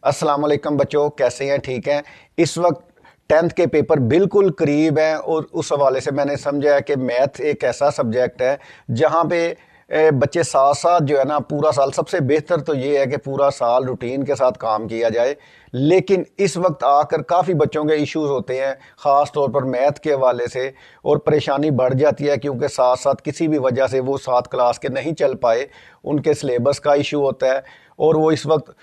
अस्सलाम वालेकुम बच्चों, कैसे हैं? ठीक हैं। इस वक्त 10th के पेपर बिल्कुल करीब हैं और उस हवाले से मैंने समझा है कि मैथ एक ऐसा सब्जेक्ट है जहां पे बच्चे साथ साथ जो है ना पूरा साल, सबसे बेहतर तो ये है कि पूरा साल रूटीन के साथ काम किया जाए। लेकिन इस वक्त आकर काफ़ी बच्चों के इश्यूज होते हैं, ख़ास तौर पर मैथ के हवाले से, और परेशानी बढ़ जाती है क्योंकि साथ साथ किसी भी वजह से वो 7 क्लास के नहीं चल पाए, उनके सिलेबस का इशू होता है और वो इस वक्त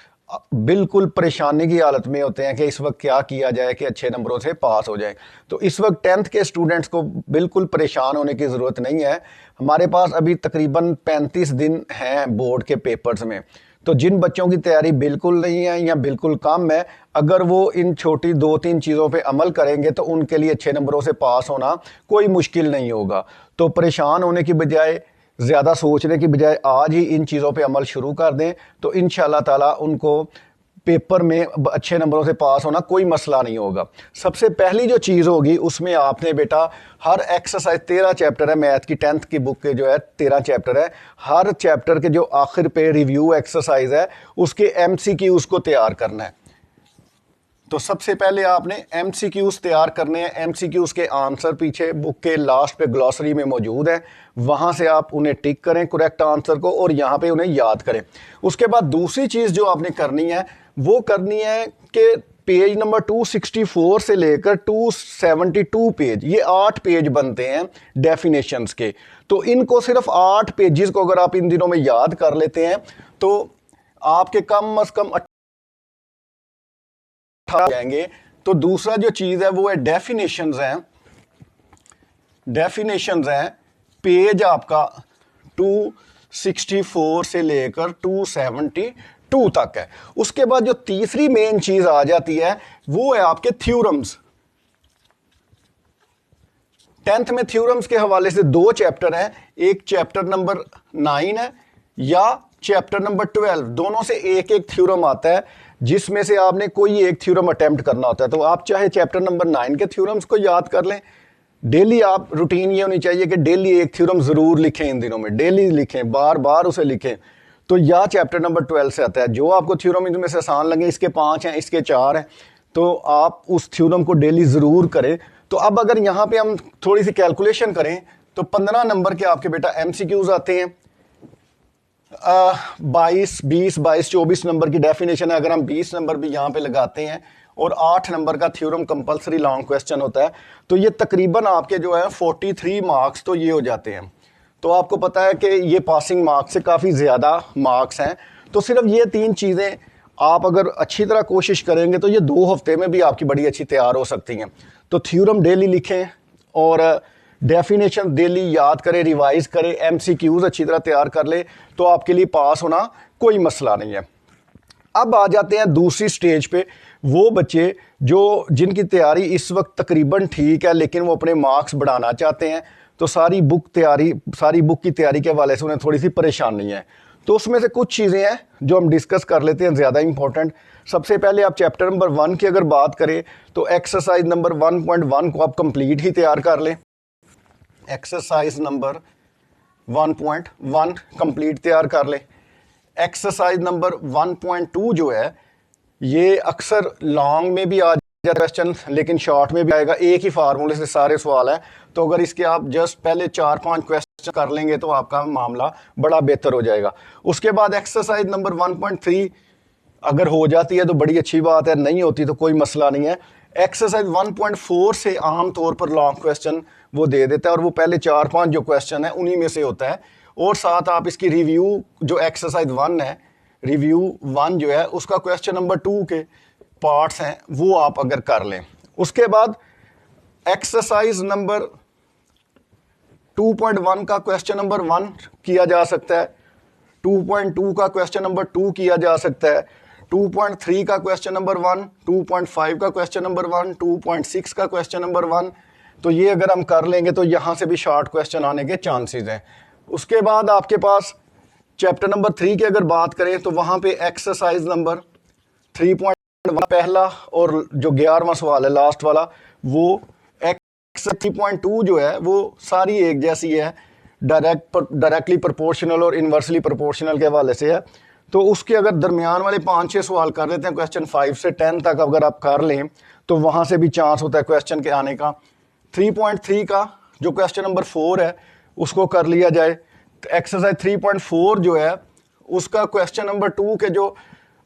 बिल्कुल परेशानी की हालत में होते हैं कि इस वक्त क्या किया जाए कि अच्छे नंबरों से पास हो जाए। तो इस वक्त 10th के स्टूडेंट्स को बिल्कुल परेशान होने की ज़रूरत नहीं है। हमारे पास अभी तकरीबन 35 दिन हैं बोर्ड के पेपर्स में। तो जिन बच्चों की तैयारी बिल्कुल नहीं है या बिल्कुल कम है, अगर वो इन छोटी 2-3 चीज़ों पे अमल करेंगे तो उनके लिए अच्छे नंबरों से पास होना कोई मुश्किल नहीं होगा। तो परेशान होने की बजाय, ज़्यादा सोचने की बजाय आज ही इन चीज़ों पे अमल शुरू कर दें तो इंशाल्लाह ताला उनको पेपर में अच्छे नंबरों से पास होना कोई मसला नहीं होगा। सबसे पहली जो चीज़ होगी उसमें आपने बेटा हर एक्सरसाइज, 13 चैप्टर है मैथ की, 10th की बुक के जो है 13 चैप्टर है। हर चैप्टर के जो आखिर पे रिव्यू एक्सरसाइज है उसके MCQs को तैयार करना है। तो सबसे पहले आपने MCQs तैयार करने हैं। MCQs के आंसर पीछे बुक के लास्ट पे ग्लॉसरी में मौजूद है, वहाँ से आप उन्हें टिक करें करेक्ट आंसर को और यहाँ पे उन्हें याद करें। उसके बाद दूसरी चीज़ जो आपने करनी है वो करनी है कि पेज नंबर 264 से लेकर 272 पेज, ये 8 पेज बनते हैं डेफिनेशंस के। तो इनको सिर्फ 8 पेजेस को अगर आप इन दिनों में याद कर लेते हैं तो आपके कम अज़ कम जाएंगे। तो दूसरा जो चीज़ है वो है डेफिनेशंस हैं। डेफिनेशंस हैं पेज आपका 264 से लेकर 272 तक है। उसके बाद जो तीसरी मेन चीज़ आ जाती है वो है आपके थ्योरम्स। 10th में थ्योरम्स के हवाले से 2 चैप्टर हैं, एक चैप्टर नंबर 9 है या चैप्टर नंबर 12, दोनों से एक एक थ्योरम आता है जिसमें से आपने कोई एक थ्योरम अटेम्प्ट करना होता है। तो आप चाहे चैप्टर नंबर 9 के थ्योरम्स को याद कर लें, डेली आप रूटीन ये होनी चाहिए कि डेली एक थ्योरम ज़रूर लिखें, इन दिनों में डेली लिखें, बार बार उसे लिखें। तो या चैप्टर नंबर 12 से आता है, जो आपको थ्योरम इनमें से आसान लगे, इसके 5 हैं, इसके 4 हैं, तो आप उस थ्योरम को डेली ज़रूर करें। तो अब अगर यहाँ पे हम थोड़ी सी कैलकुलेशन करें तो 15 नंबर के आपके बेटा MCQs आते हैं। 22, 20, 22, 24 नंबर की डेफिनेशन है। अगर हम 20 नंबर भी यहाँ पे लगाते हैं और 8 नंबर का थ्योरम कंपलसरी लॉन्ग क्वेश्चन होता है तो ये तकरीबन आपके जो है 43 मार्क्स तो ये हो जाते हैं। तो आपको पता है कि ये पासिंग मार्क्स से काफ़ी ज़्यादा मार्क्स हैं। तो सिर्फ ये 3 चीज़ें आप अगर अच्छी तरह कोशिश करेंगे तो ये 2 हफ्ते में भी आपकी बड़ी अच्छी तैयार हो सकती हैं। तो थ्योरम डेली लिखें और डेफिनेशन डेली याद करें, रिवाइज करें, MCQs अच्छी तरह तैयार कर ले तो आपके लिए पास होना कोई मसला नहीं है। अब आ जाते हैं दूसरी स्टेज पे, वो बच्चे जो जिनकी तैयारी इस वक्त तकरीबन ठीक है लेकिन वो अपने मार्क्स बढ़ाना चाहते हैं। तो सारी बुक की तैयारी के हवाले से उन्हें थोड़ी सी परेशानी है। तो उसमें से कुछ चीज़ें हैं जो हम डिस्कस कर लेते हैं, ज़्यादा इंपॉर्टेंट। सबसे पहले आप चैप्टर नंबर 1 की अगर बात करें तो एक्सरसाइज नंबर 1.1 को आप कंप्लीट ही तैयार कर लें। एक्सरसाइज नंबर 1.1 कंप्लीट तैयार कर लें। एक्सरसाइज नंबर 1.2 जो है ये अक्सर लॉन्ग में भी आ जाता क्वेश्चन लेकिन शॉर्ट में भी आएगा, एक ही फार्मूले से सारे सवाल है। तो अगर इसके आप जस्ट पहले 4-5 क्वेश्चन कर लेंगे तो आपका मामला बड़ा बेहतर हो जाएगा। उसके बाद एक्सरसाइज नंबर 1.3 अगर हो जाती है तो बड़ी अच्छी बात है, नहीं होती तो कोई मसला नहीं है। एक्सरसाइज 1.4 से आम तौर पर लॉन्ग क्वेश्चन वो दे देता है और वो पहले 4-5 जो क्वेश्चन है उन्हीं में से होता है। और साथ आप इसकी रिव्यू जो एक्सरसाइज 1 है, रिव्यू 1 जो है उसका क्वेश्चन नंबर 2 के पार्ट्स हैं वो आप अगर कर लें। उसके बाद एक्सरसाइज नंबर 2.1 का क्वेश्चन नंबर 1 किया जा सकता है, 2.2 का क्वेश्चन नंबर 2 किया जा सकता है, 2.3 का क्वेश्चन नंबर 1, 2.5 का क्वेश्चन नंबर 1, 2.6 का क्वेश्चन नंबर 1। तो ये अगर हम कर लेंगे तो यहाँ से भी शॉर्ट क्वेश्चन आने के चांसेस हैं। उसके बाद आपके पास चैप्टर नंबर 3 की अगर बात करें तो वहाँ पे एक्सरसाइज नंबर 3.1 पहला और जो 11वां सवाल है लास्ट वाला, वो 3.2 जो है वो सारी एक जैसी है, डायरेक्टली प्रोपोर्शनल और इनवर्सली प्रोपोर्शनल के हवाले से है। तो उसके अगर दरमियान वाले 5-6 सवाल कर लेते हैं, क्वेश्चन 5 से 10 तक अगर आप कर लें तो वहाँ से भी चांस होता है क्वेश्चन के आने का। 3.3 का जो क्वेश्चन नंबर 4 है उसको कर लिया जाए। एक्सरसाइज 3.4 जो है उसका क्वेश्चन नंबर 2 के जो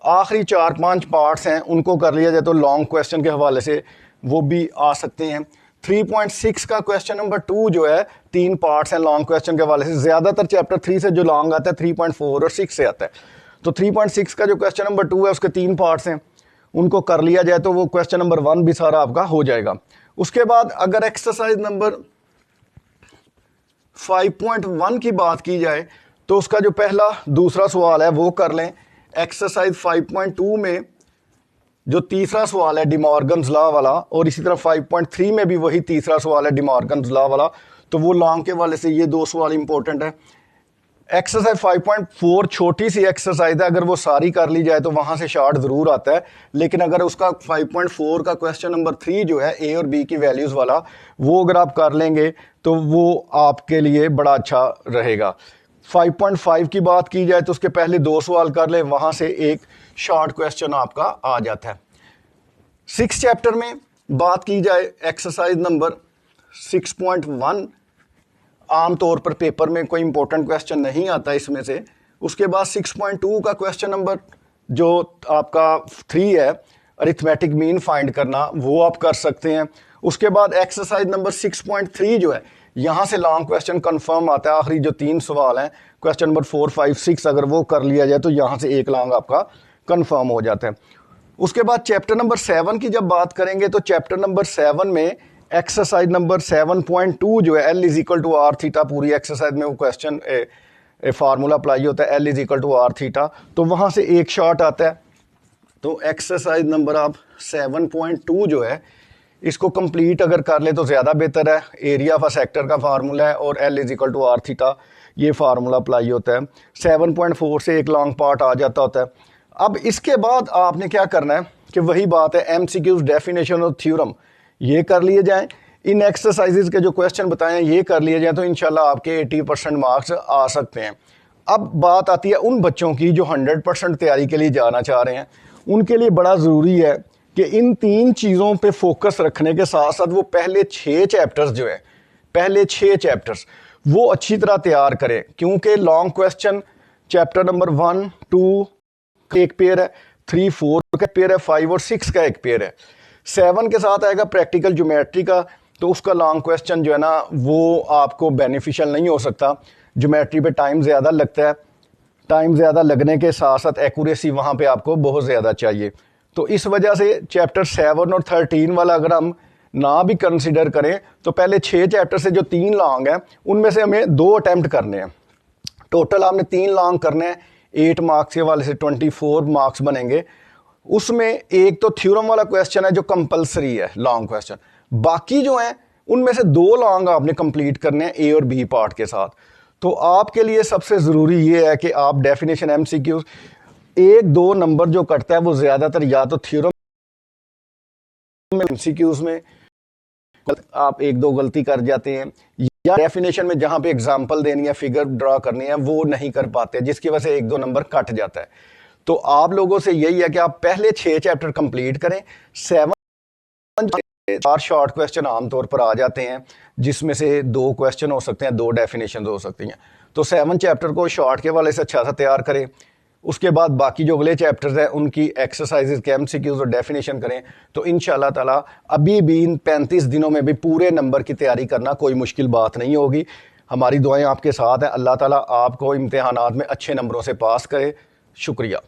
आखिरी 4-5 पार्ट्स हैं उनको कर लिया जाए, तो लॉन्ग क्वेश्चन के हवाले से वो भी आ सकते हैं। 3.6 का क्वेश्चन नंबर 2 जो है 3 पार्ट्स हैं लॉन्ग क्वेश्चन के हवाले से। ज़्यादातर चैप्टर 3 से जो लॉन्ग आता है 3.4 और 6 से आता है। तो 3.6 का जो क्वेश्चन नंबर 2 है उसके 3 पार्ट्स हैं, उनको कर लिया जाए तो वो क्वेश्चन नंबर 1 भी सारा आपका हो जाएगा। उसके बाद अगर एक्सरसाइज नंबर 5.1 की बात की जाए तो उसका जो पहला दूसरा सवाल है वो कर लें। एक्सरसाइज 5.2 में जो तीसरा सवाल है डिमॉर्गन्स लॉ वाला, और इसी तरह 5.3 में भी वही तीसरा सवाल है डिमॉर्गन्स लॉ वाला, तो वो लॉन्ग के वाले से ये 2 सवाल इंपॉर्टेंट है। एक्सरसाइज 5.4 छोटी सी एक्सरसाइज है, अगर वो सारी कर ली जाए तो वहाँ से शार्ट ज़रूर आता है, लेकिन अगर उसका 5.4 का क्वेश्चन नंबर 3 जो है ए और बी की वैल्यूज़ वाला, वो अगर आप कर लेंगे तो वो आपके लिए बड़ा अच्छा रहेगा। 5.5 की बात की जाए तो उसके पहले 2 सवाल कर ले, वहाँ से एक शॉर्ट क्वेश्चन आपका आ जाता है। 6 चैप्टर में बात की जाए एक्सरसाइज नंबर 6.1 आम तौर पर पेपर में कोई इंपॉर्टेंट क्वेश्चन नहीं आता इसमें से। उसके बाद 6.2 का क्वेश्चन नंबर जो आपका 3 है अरिथमेटिक मीन फाइंड करना, वो आप कर सकते हैं। उसके बाद एक्सरसाइज नंबर 6.3 जो है यहाँ से लॉन्ग क्वेश्चन कंफर्म आता है। आखिरी जो 3 सवाल हैं क्वेश्चन नंबर 4, 5, 6 अगर वो कर लिया जाए तो यहाँ से एक लॉन्ग आपका कंफर्म हो जाता है। उसके बाद चैप्टर नंबर 7 की जब बात करेंगे तो चैप्टर नंबर 7 में एक्सरसाइज नंबर 7.2 जो है L is equal to R theta, पूरी एक्सरसाइज में वो क्वेश्चन फार्मूला अप्लाई होता है L is equal to R theta, तो वहाँ से एक शॉर्ट आता है। तो एक्सरसाइज नंबर आप 7.2 जो है इसको कंप्लीट अगर कर ले तो ज़्यादा बेहतर है। एरिया ऑफ अ सेक्टर का फार्मूला है और L is equal to R theta, ये फार्मूला अप्लाई होता है। 7.4 से एक लॉन्ग पार्ट आ जाता होता है। अब इसके बाद आपने क्या करना है कि वही बात है MCQs डेफिनेशन और थ्योरम ये कर लिए जाएं। इन एक्सरसाइजेज के जो क्वेश्चन बताए हैं ये कर लिए जाएं तो इंशाल्लाह आपके 80% मार्क्स आ सकते हैं। अब बात आती है उन बच्चों की जो 100% तैयारी के लिए जाना चाह रहे हैं, उनके लिए बड़ा ज़रूरी है कि इन 3 चीज़ों पे फोकस रखने के साथ साथ वो पहले 6 चैप्टर्स जो है, पहले 6 चैप्टर्स वो अच्छी तरह तैयार करें, क्योंकि लॉन्ग क्वेश्चन चैप्टर नंबर 1, 2 का एक पेयर है, 3, 4 का पेयर है, 5 और 6 का एक पेयर है। 7 के साथ आएगा प्रैक्टिकल ज्योमेट्री का, तो उसका लॉन्ग क्वेश्चन जो है ना वो आपको बेनिफिशियल नहीं हो सकता। ज्योमेट्री पे टाइम ज़्यादा लगता है, टाइम ज़्यादा लगने के साथ साथ एक्यूरेसी वहाँ पे आपको बहुत ज़्यादा चाहिए। तो इस वजह से चैप्टर 7 और 13 वाला अगर हम ना भी कंसिडर करें तो पहले 6 चैप्टर से जो 3 लॉन्ग हैं उनमें से हमें 2 अटैम्प्ट करने हैं। टोटल आपने 3 लॉन्ग करने हैं, 8 मार्क्स के वाले से 24 मार्क्स बनेंगे। उसमें एक तो थ्योरम वाला क्वेश्चन है जो कंपलसरी है लॉन्ग क्वेश्चन, बाकी जो हैं उनमें से 2 लॉन्ग आपने कंप्लीट करने हैं ए और बी पार्ट के साथ। तो आपके लिए सबसे ज़रूरी ये है कि आप डेफिनेशन MCQs 1-2 नंबर जो कटता है वो ज़्यादातर या तो थ्योरम में MCQs में आप 1-2 गलती कर जाते हैं, या डेफिनेशन में जहाँ पे एग्जाम्पल देनी है, फिगर ड्रा करनी है, वो नहीं कर पाते, जिसकी वजह से 1-2 नंबर कट जाता है। तो आप लोगों से यही है कि आप पहले 6 चैप्टर कंप्लीट करें। 7 4 शॉर्ट क्वेश्चन आमतौर पर आ जाते हैं, जिसमें से 2 क्वेश्चन हो सकते हैं, 2 डेफिनेशन हो सकती हैं। तो 7 चैप्टर को शॉर्ट के वाले से अच्छा सा तैयार करें। उसके बाद बाकी जो अगले चैप्टर्स हैं उनकी एक्सरसाइजेज के MCQs और डेफिनेशन करें, तो इंशाल्लाह ताला अभी भी इन 35 दिनों में भी पूरे नंबर की तैयारी करना कोई मुश्किल बात नहीं होगी। हमारी दुआएं आपके साथ हैं। अल्लाह ताला आपको इम्तिहानात में अच्छे नंबरों से पास करे। शुक्रिया।